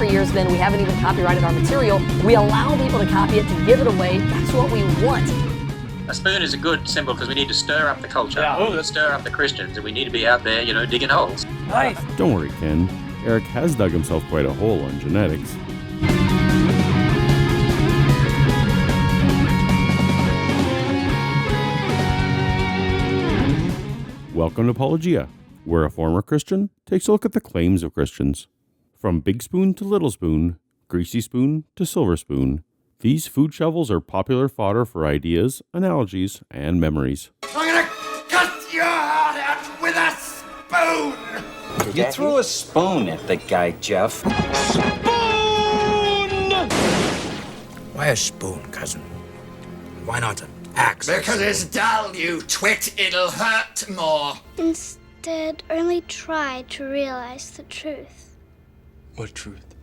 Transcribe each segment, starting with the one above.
for years been, we haven't even copyrighted our material. We allow people to copy it, to give it away. That's what we want. A spoon is a good symbol because we need to stir up the culture, stir up the Christians, and we need to be out there, digging holes. Nice. Don't worry, Ken. Eric has dug himself quite a hole on genetics. Welcome to Paulogia, where a former Christian takes a look at the claims of Christians. From big spoon to little spoon, greasy spoon to silver spoon, these food shovels are popular fodder for ideas, analogies, and memories. I'm gonna cut your heart out with a spoon! You threw a spoon at the guy, Jeff. Spoon! Why a spoon, cousin? Why not an axe? Because it's dull, you twit. It'll hurt more. Instead, only try to realize the truth. What truth?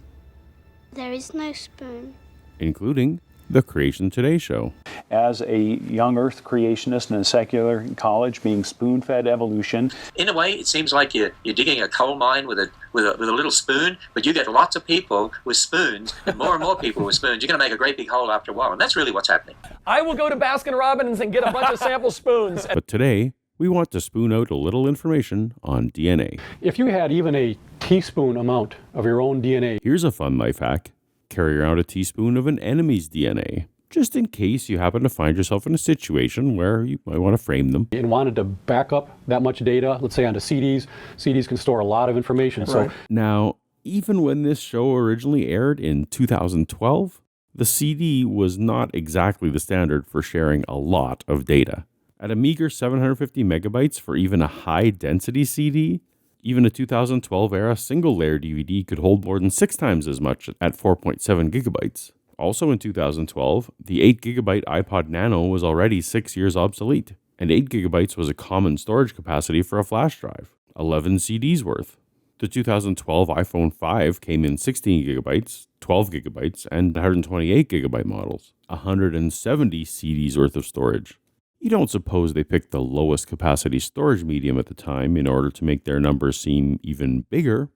There is no spoon. Including the Creation Today show. As a young earth creationist in a secular college, being spoon-fed evolution. In a way, it seems like you're digging a coal mine with a little spoon, but you get lots of people with spoons, and more people with spoons. You're going to make a great big hole after a while, and that's really what's happening. I will go to Baskin-Robbins and get a bunch of sample spoons. But today, we want to spoon out a little information on DNA. If you had even a teaspoon amount of your own DNA. Here's a fun life hack. Carry around a teaspoon of an enemy's DNA, just in case you happen to find yourself in a situation where you might want to frame them. And wanted to back up that much data, let's say onto CDs. CDs can store a lot of information. Right. So now, even when this show originally aired in 2012, the CD was not exactly the standard for sharing a lot of data. At a meager 750 megabytes for even a high-density CD, even a 2012 era single-layer DVD could hold more than 6 times as much at 4.7 gigabytes. Also in 2012, the 8 gigabyte iPod Nano was already 6 years obsolete, and 8 gigabytes was a common storage capacity for a flash drive, 11 CDs worth. The 2012 iPhone 5 came in 16 gigabytes, 12 gigabytes, and 128 gigabyte models, 170 CDs worth of storage. You don't suppose they picked the lowest capacity storage medium at the time in order to make their numbers seem even bigger,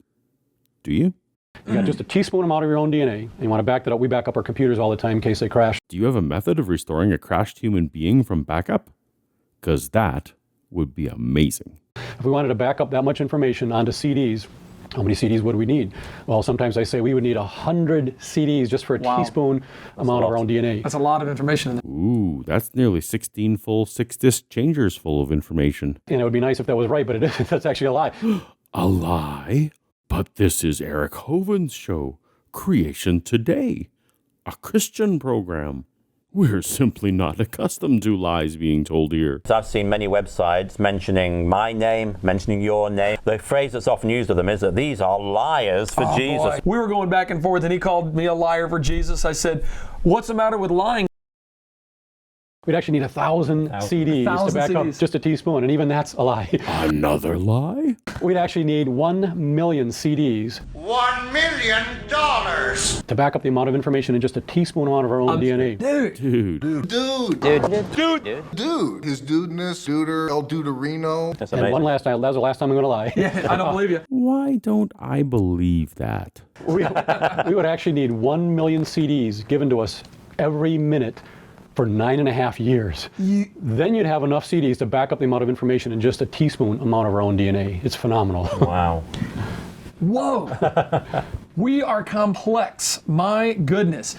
do you? You got just a teaspoon amount of your own DNA, and you want to back that up. We back up our computers all the time in case they crash. Do you have a method of restoring a crashed human being from backup? Because that would be amazing. If we wanted to back up that much information onto CDs, how many CDs would we need? Well, sometimes I say we would need 100 CDs just for a teaspoon amount of our own DNA. That's a lot of information. Ooh, that's nearly 16 full 6-disc changers full of information. And it would be nice if that was right, but it isn't. That's actually a lie. A lie? But this is Eric Hovind's show, Creation Today, a Christian program. We're simply not accustomed to lies being told here. I've seen many websites mentioning my name, mentioning your name. The phrase that's often used of them is that these are liars for Jesus. Boy. We were going back and forth, and he called me a liar for Jesus. I said, what's the matter with lying? We'd actually need 1,000 CDs to back up just a teaspoon, and even that's a lie. Another lie? We'd actually need 1 million CDs. $1 million! To back up the amount of information in just a teaspoon amount of our own DNA. Dude. His dudeness, duder, El Duderino. That's amazing. And one last time, that was the last time I'm going to lie. Yeah, I don't believe you. Why don't I believe that? We would actually need 1 million CDs given to us every minute for 9.5 years. Then you'd have enough CDs to back up the amount of information in just a teaspoon amount of our own DNA. It's phenomenal. Wow. Whoa. We are complex. My goodness.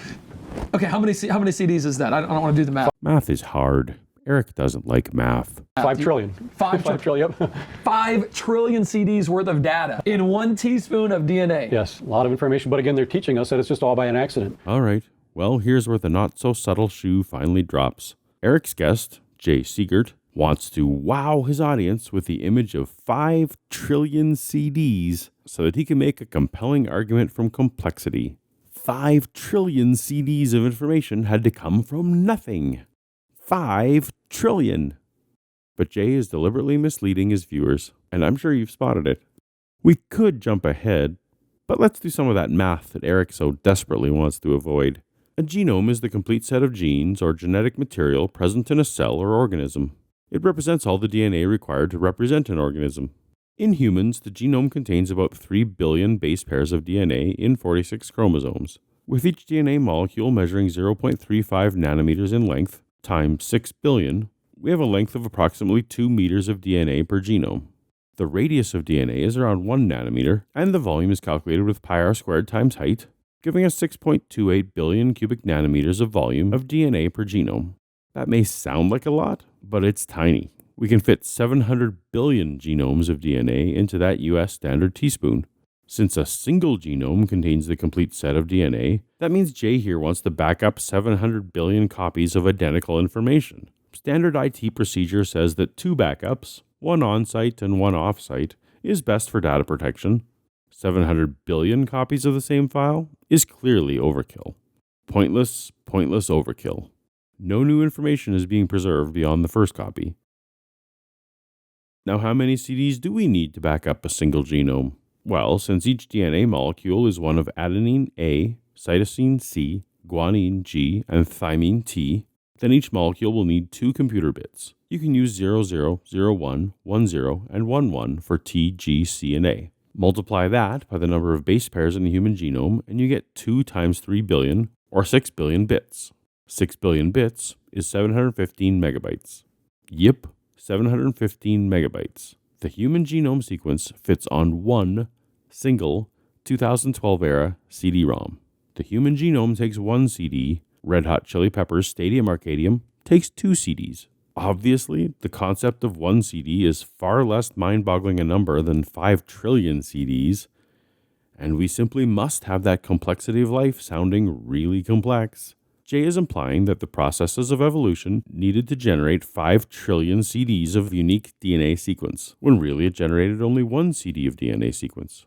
Okay, how many CDs is that? I don't want to do the math. Math is hard. Eric doesn't like math. 5 trillion. 5 trillion. 5 trillion CDs worth of data in 1 teaspoon of DNA. Yes, a lot of information. But again, they're teaching us that it's just all by an accident. All right. Well, here's where the not-so-subtle shoe finally drops. Eric's guest, Jay Seegert, wants to wow his audience with the image of 5 trillion CDs so that he can make a compelling argument from complexity. 5 trillion CDs of information had to come from nothing. 5 trillion. But Jay is deliberately misleading his viewers, and I'm sure you've spotted it. We could jump ahead, but let's do some of that math that Eric so desperately wants to avoid. A genome is the complete set of genes or genetic material present in a cell or organism. It represents all the DNA required to represent an organism. In humans, the genome contains about 3 billion base pairs of DNA in 46 chromosomes, with each DNA molecule measuring 0.35 nanometers in length times 6 billion. We have a length of approximately 2 meters of DNA per genome. The radius of DNA is around 1 nanometer, and the volume is calculated with pi r squared times height, giving us 6.28 billion cubic nanometers of volume of DNA per genome. That may sound like a lot, but it's tiny. We can fit 700 billion genomes of DNA into that US standard teaspoon. Since a single genome contains the complete set of DNA, that means Jay here wants to back up 700 billion copies of identical information. Standard IT procedure says that 2 backups, one on-site and one off-site, is best for data protection. 700 billion copies of the same file is clearly overkill. Pointless overkill. No new information is being preserved beyond the first copy. Now, how many CDs do we need to back up a single genome? Well, since each DNA molecule is one of adenine A, cytosine C, guanine G, and thymine T, then each molecule will need 2 computer bits. You can use 00, 01, 10, and 11 for T, G, C, and A. Multiply that by the number of base pairs in the human genome, and you get 2 times 3 billion, or 6 billion bits. 6 billion bits is 715 megabytes. Yep, 715 megabytes. The human genome sequence fits on one single 2012-era CD-ROM. The human genome takes 1 CD. Red Hot Chili Peppers' Stadium Arcadium takes 2 CDs. Obviously, the concept of 1 CD is far less mind-boggling a number than 5 trillion CDs, and we simply must have that complexity of life sounding really complex. Jay is implying that the processes of evolution needed to generate 5 trillion CDs of unique DNA sequence, when really it generated only 1 CD of DNA sequence.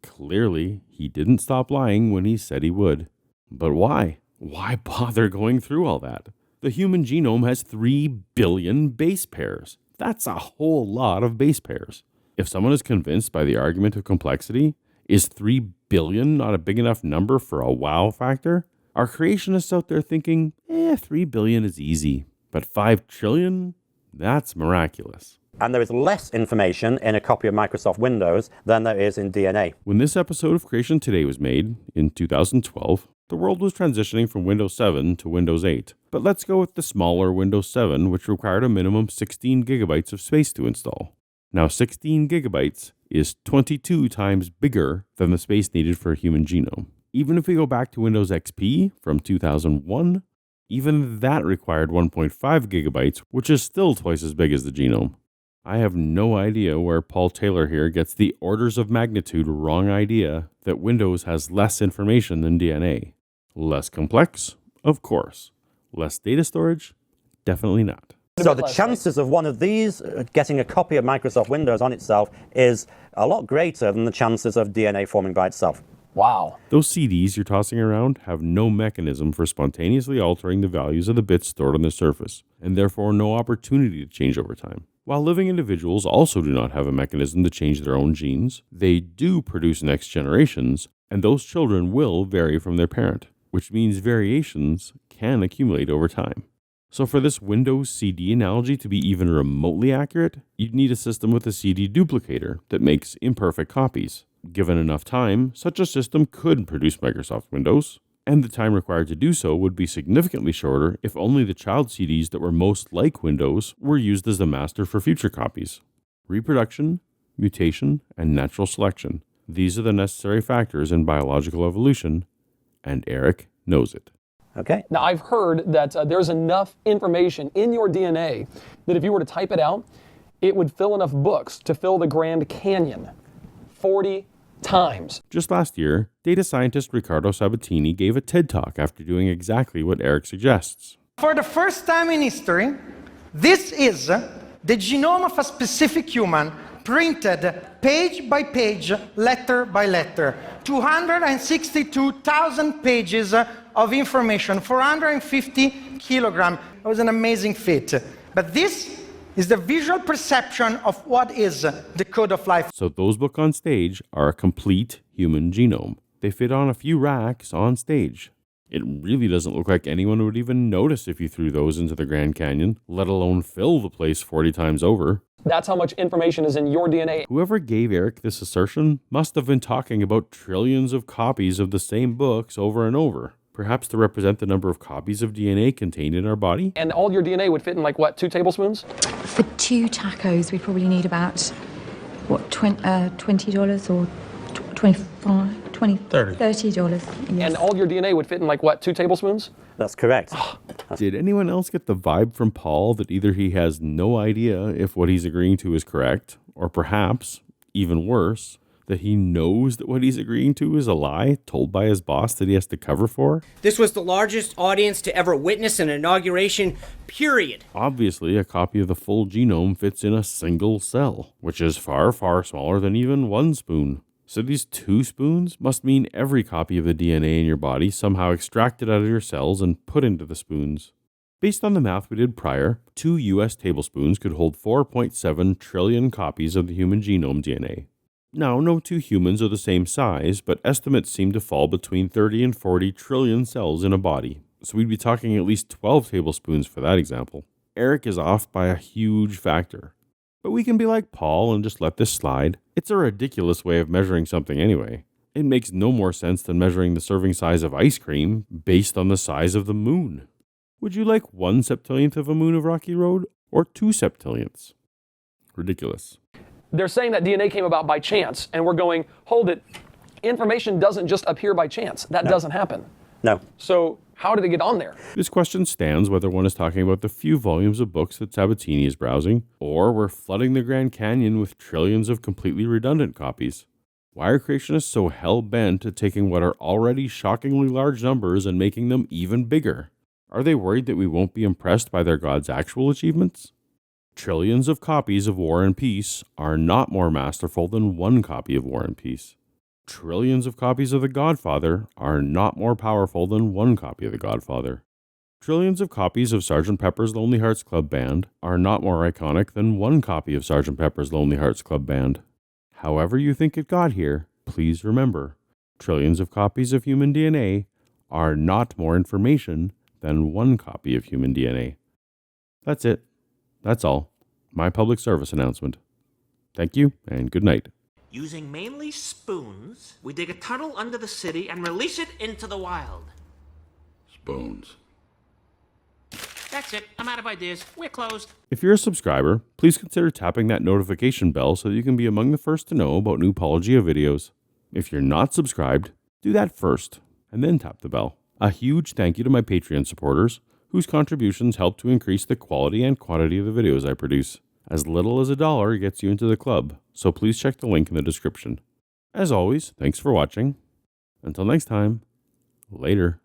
Clearly, he didn't stop lying when he said he would. But why? Why bother going through all that? The human genome has 3 billion base pairs. That's a whole lot of base pairs. If someone is convinced by the argument of complexity, is 3 billion not a big enough number for a wow factor? Are creationists out there thinking, 3 billion is easy, but 5 trillion? That's miraculous. And there is less information in a copy of Microsoft Windows than there is in DNA. When this episode of Creation Today was made, in 2012, the world was transitioning from Windows 7 to Windows 8. But let's go with the smaller Windows 7, which required a minimum 16 gigabytes of space to install. Now, 16 gigabytes is 22 times bigger than the space needed for a human genome. Even if we go back to Windows XP from 2001, even that required 1.5 gigabytes, which is still twice as big as the genome. I have no idea where Paul Taylor here gets the orders of magnitude wrong idea that Windows has less information than DNA. Less complex? Of course. Less data storage? Definitely not. So the chances of one of these getting a copy of Microsoft Windows on itself is a lot greater than the chances of DNA forming by itself. Wow. Those CDs you're tossing around have no mechanism for spontaneously altering the values of the bits stored on the surface, and therefore no opportunity to change over time. While living individuals also do not have a mechanism to change their own genes, they do produce next generations, and those children will vary from their parent, which means variations can accumulate over time. So for this Windows CD analogy to be even remotely accurate, you'd need a system with a CD duplicator that makes imperfect copies. Given enough time, such a system could produce Microsoft Windows, and the time required to do so would be significantly shorter if only the child CDs that were most like Windows were used as the master for future copies. Reproduction, mutation, and natural selection. These are the necessary factors in biological evolution, and Eric knows it. Okay. Now, I've heard that there's enough information in your DNA that if you were to type it out, it would fill enough books to fill the Grand Canyon 40 times. Just last year, data scientist Riccardo Sabatini gave a TED Talk after doing exactly what Eric suggests. For the first time in history, this is the genome of a specific human, printed page by page, letter by letter. 262,000 pages of information, 450 kilograms. It was an amazing feat. But this is the visual perception of what is the code of life. So those books on stage are a complete human genome. They fit on a few racks on stage. It really doesn't look like anyone would even notice if you threw those into the Grand Canyon, let alone fill the place 40 times over. That's how much information is in your DNA. Whoever gave Eric this assertion must have been talking about trillions of copies of the same books over and over, perhaps to represent the number of copies of DNA contained in our body. And all your DNA would fit in like what, 2 tablespoons? For 2 tacos, we probably need about, what, $20 or $30. Yes. And all your DNA would fit in like what, 2 tablespoons? That's correct. Did anyone else get the vibe from Paul that either he has no idea if what he's agreeing to is correct, or perhaps, even worse, that he knows that what he's agreeing to is a lie told by his boss that he has to cover for? This was the largest audience to ever witness an inauguration, period. Obviously, a copy of the full genome fits in a single cell, which is far, far smaller than even 1 spoon. So these 2 spoons must mean every copy of the DNA in your body somehow extracted out of your cells and put into the spoons. Based on the math we did prior, 2 US tablespoons could hold 4.7 trillion copies of the human genome DNA. Now, no 2 humans are the same size, but estimates seem to fall between 30 and 40 trillion cells in a body, so we'd be talking at least 12 tablespoons for that example. Eric is off by a huge factor. But we can be like Paul and just let this slide. It's a ridiculous way of measuring something anyway. It makes no more sense than measuring the serving size of ice cream based on the size of the moon. Would you like 1 septillionth of a moon of Rocky Road or 2 septillionths? Ridiculous. They're saying that DNA came about by chance, and we're going, hold it, information doesn't just appear by chance. That doesn't happen. No. So how did it get on there? This question stands whether one is talking about the few volumes of books that Sabatini is browsing, or we're flooding the Grand Canyon with trillions of completely redundant copies. Why are creationists so hell-bent at taking what are already shockingly large numbers and making them even bigger? Are they worried that we won't be impressed by their God's actual achievements? Trillions of copies of War and Peace are not more masterful than 1 copy of War and Peace. Trillions of copies of The Godfather are not more powerful than 1 copy of The Godfather. Trillions of copies of Sgt. Pepper's Lonely Hearts Club Band are not more iconic than 1 copy of Sgt. Pepper's Lonely Hearts Club Band. However you think it got here, please remember, trillions of copies of human DNA are not more information than 1 copy of human DNA. That's it. That's all. My public service announcement. Thank you, and good night. Using mainly spoons, we dig a tunnel under the city and release it into the wild. Spoons. That's it. I'm out of ideas. We're closed. If you're a subscriber, please consider tapping that notification bell so that you can be among the first to know about new Paulogia videos. If you're not subscribed, do that first, and then tap the bell. A huge thank you to my Patreon supporters, whose contributions help to increase the quality and quantity of the videos I produce. As little as $1 gets you into the club, so please check the link in the description. As always, thanks for watching. Until next time, later.